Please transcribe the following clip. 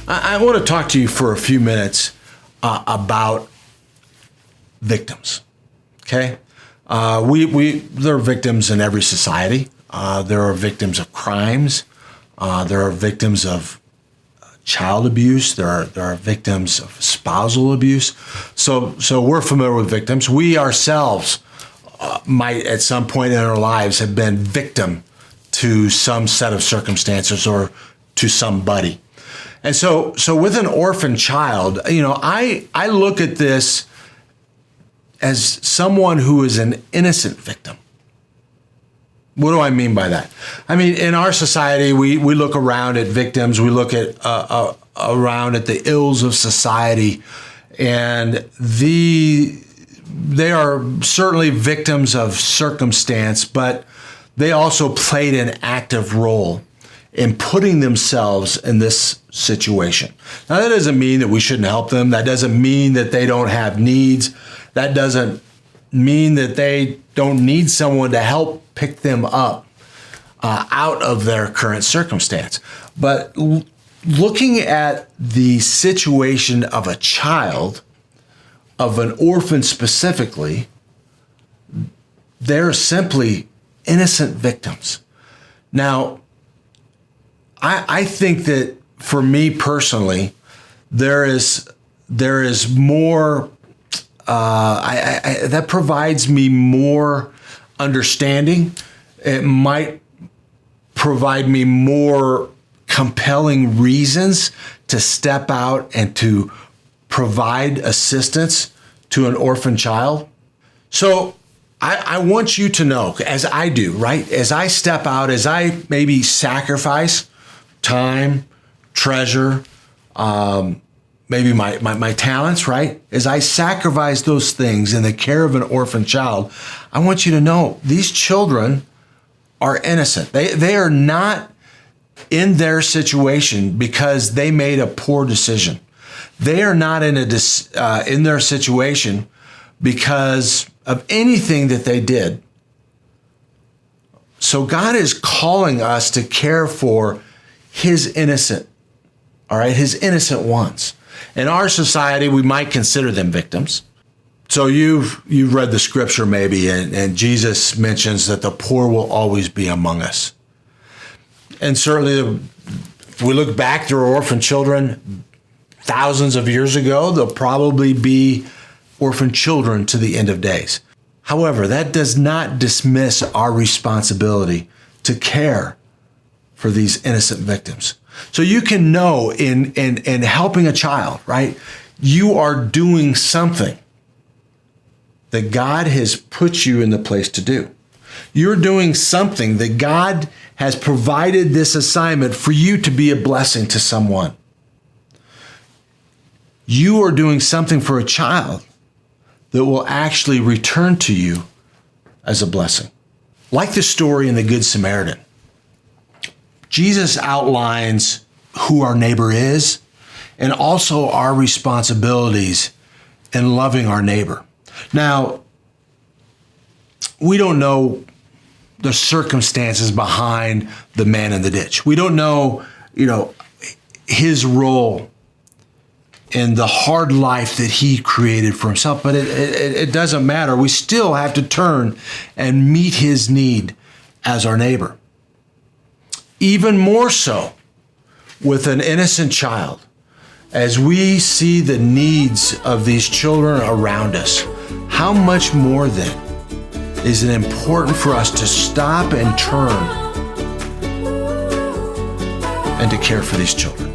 I want to talk to you for a few minutes about victims. Okay, there are victims in every society. There are victims of crimes. There are victims of child abuse. There are victims of spousal abuse. So we're familiar with victims. We ourselves might at some point in our lives have been victim to some set of circumstances or to somebody. And so with an orphan child, I look at this as someone who is an innocent victim. What do I mean by that? I mean, in our society, we look around at victims, we look at around at the ills of society, and they are certainly victims of circumstance, but they also played an active role in putting themselves in this situation. Now, that doesn't mean that we shouldn't help them. That doesn't mean that they don't have needs. That doesn't mean that they don't need someone to help pick them up out of their current circumstance. But looking at the situation of a child, of an orphan specifically, they're simply innocent victims. Now, I think that for me personally, there is more, that provides me more understanding. It might provide me more compelling reasons to step out and to provide assistance to an orphan child. So I want you to know, as I do, right? As I step out, as I maybe sacrifice time, treasure, maybe my talents, right? As I sacrifice those things in the care of an orphan child, I want you to know these children are innocent. They are not in their situation because they made a poor decision. They are not in their situation because of anything that they did. So God is calling us to care for his innocent ones. In our society, we might consider them victims. So you've read the scripture maybe, and Jesus mentions that the poor will always be among us. And certainly, if we look back through our orphan children thousands of years ago, there'll probably be orphan children to the end of days. However, that does not dismiss our responsibility to care for these innocent victims. So you can know in helping a child, right? You are doing something that God has put you in the place to do. You're doing something that God has provided this assignment for you to be a blessing to someone. You are doing something for a child that will actually return to you as a blessing. Like the story in the Good Samaritan, Jesus outlines who our neighbor is and also our responsibilities in loving our neighbor. Now, we don't know the circumstances behind the man in the ditch. We don't know, his role in the hard life that he created for himself, but it doesn't matter. We still have to turn and meet his need as our neighbor. Even more so with an innocent child, as we see the needs of these children around us, how much more then is it important for us to stop and turn and to care for these children?